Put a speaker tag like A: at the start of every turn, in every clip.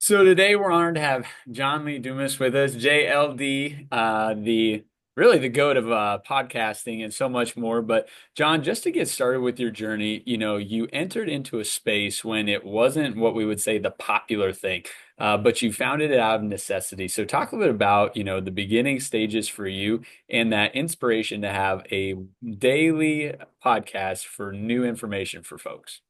A: So today we're honored to have John Lee Dumas with us, JLD, the really the goat of podcasting and so much more. But John, just to get started with your journey, you entered into a space when it wasn't what we would say the popular thing, but you founded it out of necessity. So talk a little bit about, the beginning stages for you and that inspiration to have a daily podcast for new information for folks.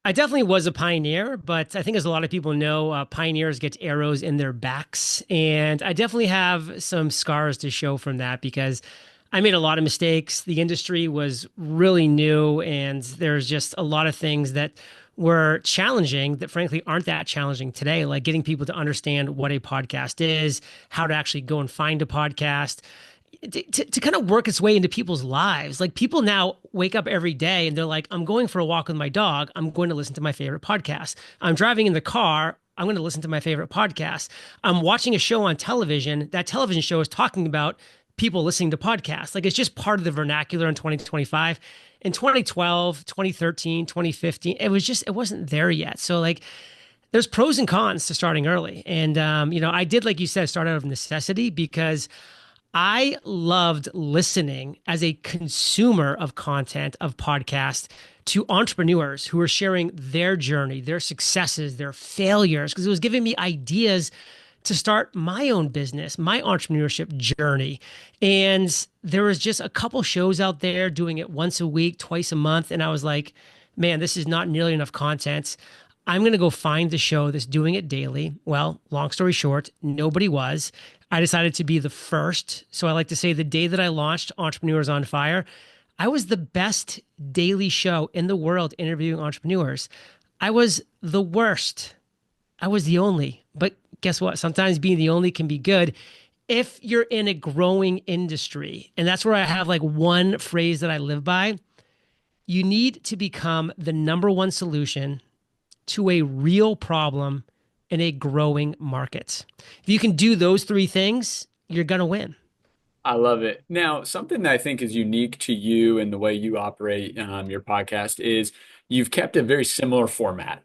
B: I definitely was a pioneer, but I think as a lot of people know, pioneers get arrows in their backs. And I definitely have some scars to show from that because I made a lot of mistakes. The industry was really new, and there's just a lot of things that were challenging that frankly aren't that challenging today, like getting people to understand what a podcast is, how to actually go and find a podcast to kind of work its way into people's lives. Like people now wake up every day and they're like, I'm going for a walk with my dog. I'm going to listen to my favorite podcast. I'm driving in the car. I'm going to listen to my favorite podcast. I'm watching a show on television. That television show is talking about people listening to podcasts. Like it's just part of the vernacular in 2025. In 2012, 2013, 2015, it wasn't there yet. So like there's pros and cons to starting early. And, I did, like you said, start out of necessity because I loved listening as a consumer of content, of podcasts, to entrepreneurs who were sharing their journey, their successes, their failures, because it was giving me ideas to start my own business, my entrepreneurship journey. And there was just a couple shows out there doing it once a week, twice a month. And I was like, man, this is not nearly enough content. I'm going to go find the show that's doing it daily. Well, long story short, nobody was. I decided to be the first. So I like to say the day that I launched Entrepreneurs on Fire, I was the best daily show in the world interviewing entrepreneurs. I was the worst. I was the only. But guess what? Sometimes being the only can be good if you're in a growing industry. And that's where I have like one phrase that I live by. You need to become the number one solution to a real problem in a growing market. If you can do those three things, you're going to win.
A: I love it. Now, something that I think is unique to you and the way you operate your podcast is you've kept a very similar format,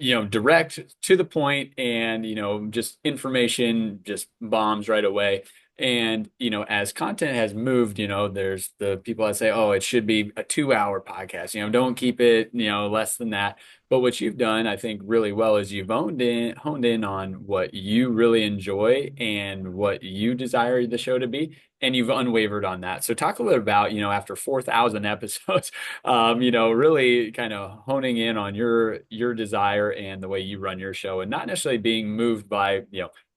A: direct to the point and, just information just bombs right away. And, as content has moved, there's the people that say, oh, it should be a 2 hour podcast, don't keep it, less than that. But what you've done, I think, really well is you've honed in on what you really enjoy and what you desire the show to be. And you've unwavered on that. So talk a little about, after 4,000 episodes, really kind of honing in on your desire and the way you run your show and not necessarily being moved by,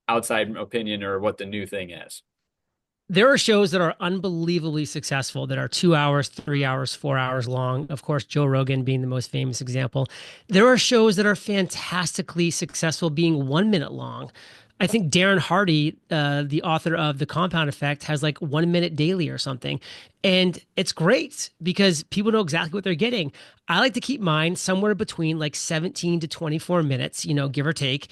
A: outside opinion or what the new thing is.
B: There are shows that are unbelievably successful that are 2 hours, 3 hours, 4 hours long. Of course, Joe Rogan being the most famous example. There are shows that are fantastically successful being 1 minute long. I think Darren Hardy, the author of The Compound Effect, has like 1 minute daily or something. And it's great because people know exactly what they're getting. I like to keep mine somewhere between like 17 to 24 minutes, give or take,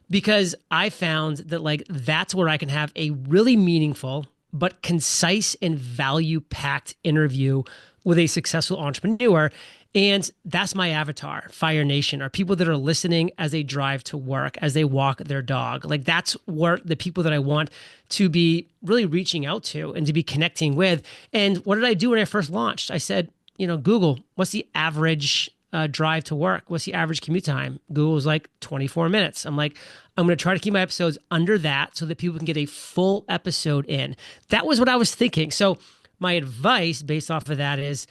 B: because I found that like that's where I can have a really meaningful but concise and value packed interview with a successful entrepreneur. And that's my avatar, Fire Nation, are people that are listening as they drive to work, as they walk their dog. Like that's where the people that I want to be really reaching out to and to be connecting with. And what did I do when I first launched? I said, Google, what's the average drive to work? What's the average commute time? Google was like 24 minutes. I'm like, I'm going to try to keep my episodes under that so that people can get a full episode in. That was what I was thinking. So my advice based off of that is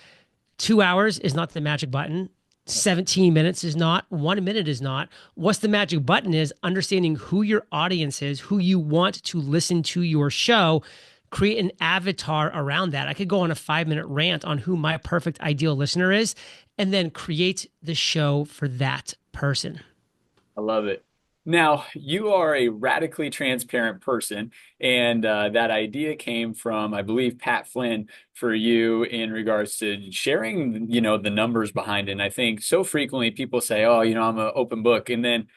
B: 2 hours is not the magic button. 17 minutes is not. 1 minute is not. What's the magic button is understanding who your audience is, who you want to listen to your show, create an avatar around that. I could go on a 5 minute rant on who my perfect ideal listener is, and then create the show for that person.
A: I love it. Now, you are a radically transparent person, and that idea came from, I believe, Pat Flynn for you in regards to sharing, the numbers behind it. And I think so frequently people say, oh, I'm an open book. And then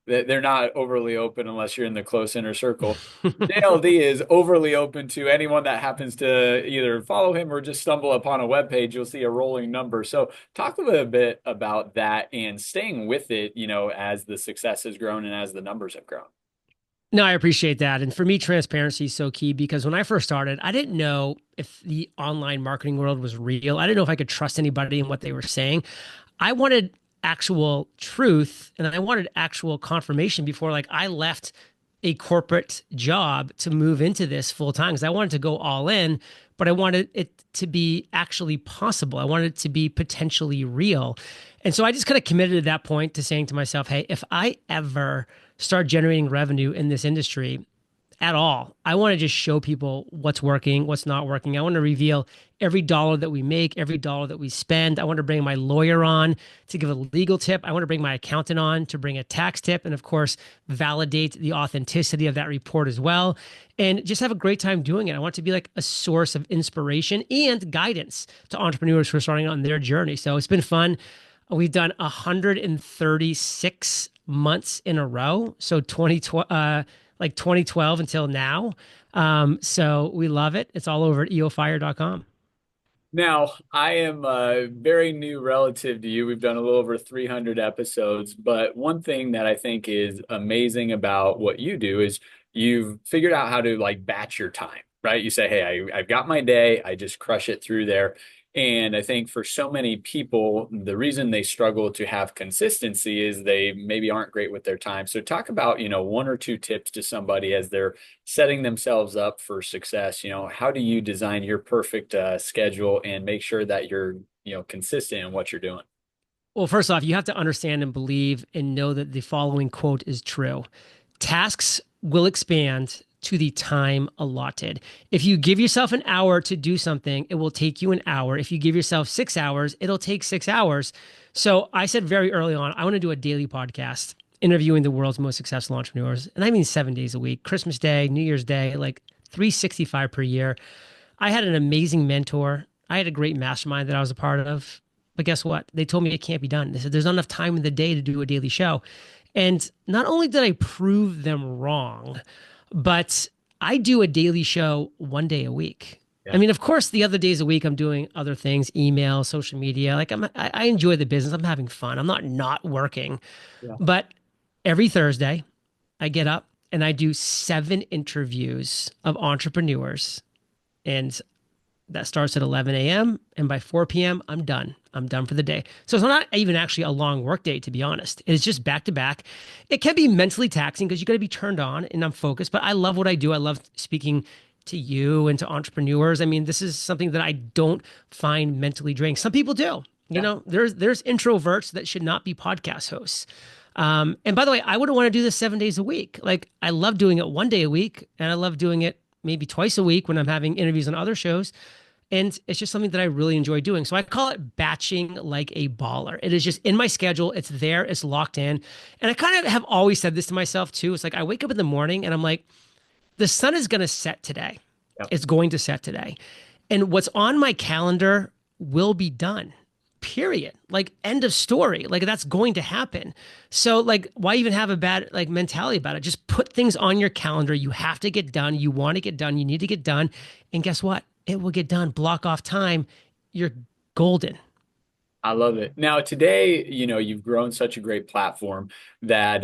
A: They're not overly open unless you're in the close inner circle. JLD is overly open to anyone that happens to either follow him or just stumble upon a web page. You'll see a rolling number. So talk a little bit about that and staying with it, as the success has grown and as the numbers have grown.
B: No, I appreciate that. And for me, transparency is so key because when I first started, I didn't know if the online marketing world was real. I didn't know if I could trust anybody in what they were saying. I wanted actual truth and I wanted actual confirmation before like I left a corporate job to move into this full time because I wanted to go all in, but I wanted it to be actually possible. I wanted it to be potentially real. And so I just kind of committed at that point to saying to myself, hey, if I ever start generating revenue in this industry at all, I want to just show people what's working, what's not working. I want to reveal every dollar that we make, every dollar that we spend. I want to bring my lawyer on to give a legal tip. I want to bring my accountant on to bring a tax tip. And of course, validate the authenticity of that report as well. And just have a great time doing it. I want to be like a source of inspiration and guidance to entrepreneurs who are starting on their journey. So it's been fun. We've done 136 months in a row. So 2012 until now. So we love it. It's all over at eofire.com.
A: Now, I am very new relative to you. We've done a little over 300 episodes, but one thing that I think is amazing about what you do is you've figured out how to like batch your time, right? You say, hey, I've got my day, I just crush it through there. And I think for so many people, the reason they struggle to have consistency is they maybe aren't great with their time. So talk about, one or two tips to somebody as they're setting themselves up for success. How do you design your perfect schedule and make sure that you're, consistent in what you're doing?
B: Well, first off, you have to understand and believe and know that the following quote is true. Tasks will expand to the time allotted. If you give yourself an hour to do something, it will take you an hour. If you give yourself 6 hours, it'll take 6 hours. So I said very early on, I want to do a daily podcast interviewing the world's most successful entrepreneurs. And I mean 7 days a week, Christmas Day, New Year's Day, like 365 per year. I had an amazing mentor. I had a great mastermind that I was a part of. But guess what? They told me it can't be done. They said there's not enough time in the day to do a daily show. And not only did I prove them wrong, but I do a daily show 1 day a week.
A: Yeah.
B: I mean, of course, the other days a week, I'm doing other things, email, social media. Like I enjoy the business. I'm having fun. I'm not working.
A: Yeah.
B: But every Thursday, I get up and I do 7 interviews of entrepreneurs. And that starts at 11 a.m. And by 4 p.m., I'm done. I'm done for the day. So it's not even actually a long work day, to be honest. It's just back to back. It can be mentally taxing because you got to be turned on and I'm focused, but I love what I do. I love speaking to you and to entrepreneurs. I mean, this is something that I don't find mentally draining. Some people do. There's introverts that should not be podcast hosts. And by the way, I wouldn't want to do this 7 days a week. Like I love doing it 1 day a week and I love doing it maybe twice a week when I'm having interviews on other shows. And it's just something that I really enjoy doing. So I call it batching like a baller. It is just in my schedule. It's there. It's locked in. And I kind of have always said this to myself too. It's like I wake up in the morning and I'm like, the sun is going to set today.
A: Yep.
B: It's going to set today. And what's on my calendar will be done. Period. Like end of story. Like that's going to happen. So like why even have a bad like mentality about it? Just put things on your calendar. You have to get done. You want to get done. You need to get done. And guess what? It will get done. Block off time. You're golden.
A: I love it. Now, today, you've grown such a great platform that,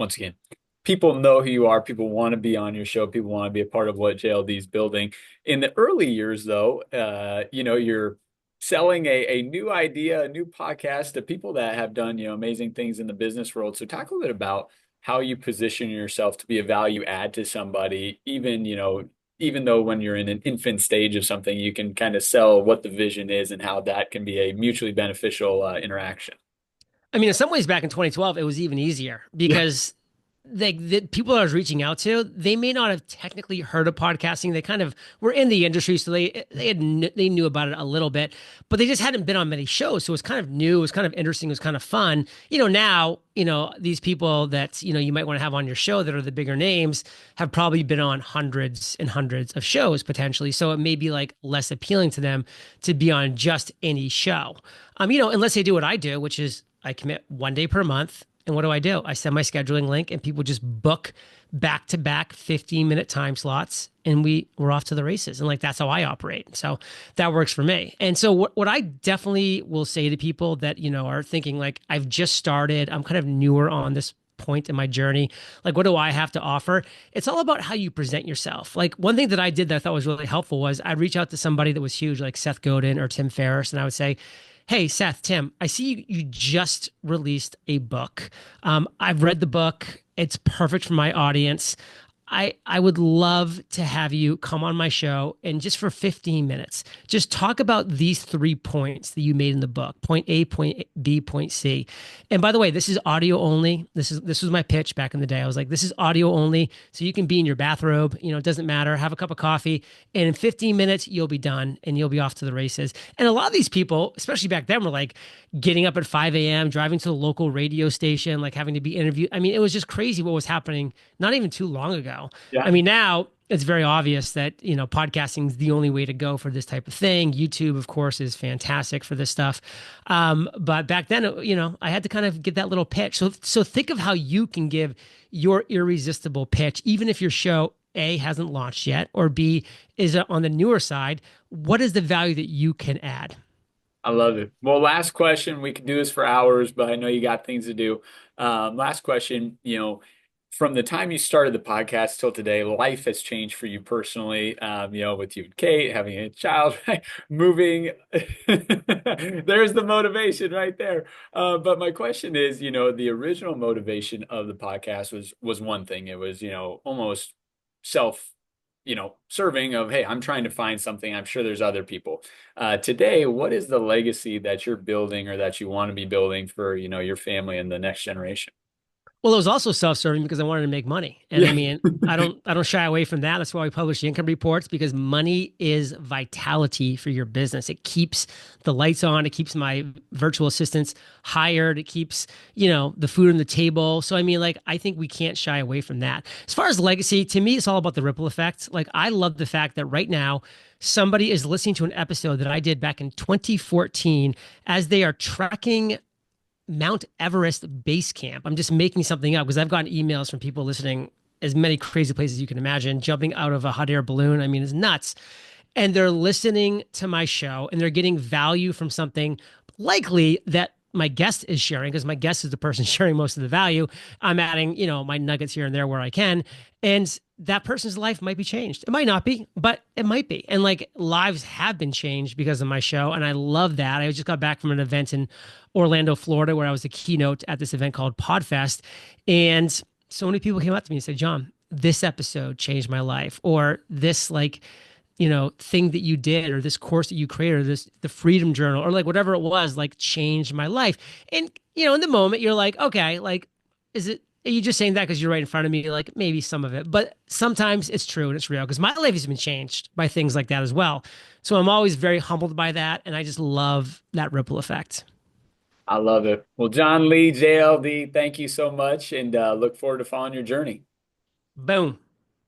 A: once again, people know who you are. People want to be on your show. People want to be a part of what JLD is building. In the early years, though, you're selling a new idea, a new podcast to people that have done, amazing things in the business world. So talk a little bit about how you position yourself to be a value add to somebody, even though when you're in an infant stage of something, you can kind of sell what the vision is and how that can be a mutually beneficial interaction.
B: I mean, in some ways, back in 2012, it was even easier
A: Yeah.
B: because the people I was reaching out to, they may not have technically heard of podcasting. They kind of were in the industry, so they knew about it a little bit, but they just hadn't been on many shows. So it was kind of new, it was kind of interesting, it was kind of fun. Now, these people that you might want to have on your show that are the bigger names have probably been on hundreds and hundreds of shows potentially. So it may be like less appealing to them to be on just any show. Unless they do what I do, which is I commit 1 day per month And what do? I send my scheduling link and people just book back to back 15-minute time slots and we're off to the races. And like that's how I operate. So that works for me. And so what I definitely will say to people that, are thinking like I've just started, I'm kind of newer on this point in my journey. Like, what do I have to offer? It's all about how you present yourself. Like, one thing that I did that I thought was really helpful was I'd reach out to somebody that was huge, like Seth Godin or Tim Ferriss, and I would say, "Hey, Seth, Tim, I see you just released a book. I've read the book. It's perfect for my audience. I would love to have you come on my show and just for 15 minutes, just talk about these 3 points that you made in the book, point A, point B, point C. And by the way, this is audio only. This was my pitch back in the day. I was like, this is audio only. So you can be in your bathrobe, it doesn't matter, have a cup of coffee. And in 15 minutes, you'll be done and you'll be off to the races. And a lot of these people, especially back then, were like getting up at 5 a.m., driving to the local radio station, like having to be interviewed. I mean, it was just crazy what was happening not even too long ago. I
A: Yeah.
B: mean, now it's very obvious that, podcasting is the only way to go for this type of thing. YouTube, of course, is fantastic for this stuff. But back then, I had to kind of get that little pitch. So think of how you can give your irresistible pitch, even if your show A hasn't launched yet, or B is on the newer side. What is the value that you can add?
A: I love it. Well, last question. We could do this for hours, but I know you got things to do. Last question, from the time you started the podcast till today, life has changed for you personally, with you and Kate, having a child, right? Moving. There's the motivation right there. But my question is, the original motivation of the podcast was one thing. It was, almost self, serving of, hey, I'm trying to find something. I'm sure there's other people. Today, what is the legacy that you're building or that you want to be building for, your family and the next generation?
B: Well, it was also self-serving because I wanted to make money. And I
A: Yeah.
B: mean, I don't shy away from that. That's why we publish the income reports because money is vitality for your business. It keeps the lights on, it keeps my virtual assistants hired, it keeps, the food on the table. So I mean, like I think we can't shy away from that. As far as legacy, to me it's all about the ripple effect. Like I love the fact that right now somebody is listening to an episode that I did back in 2014 as they are trekking Mount Everest base camp. I'm just making something up because I've gotten emails from people listening as many crazy places you can imagine, jumping out of a hot air balloon. I mean, it's nuts. And they're listening to my show and they're getting value from something likely that my guest is sharing because my guest is the person sharing most of the value. I'm adding, my nuggets here and there where I can. And that person's life might be changed. It might not be, but it might be. And like lives have been changed because of my show. And I love that. I just got back from an event in Orlando, Florida, where I was a keynote at this event called Podfest. And so many people came up to me and said, John, this episode changed my life. Or this thing that you did or this course that you created or the freedom journal or like whatever it was like changed my life. And in the moment you're like, okay, like are you just saying that because you're right in front of me? Like maybe some of it, but sometimes it's true and it's real because my life has been changed by things like that as well. So I'm always very humbled by that. And I just love that ripple effect.
A: I love it. Well, John Lee, JLD, thank you so much and look forward to following your journey.
B: Boom.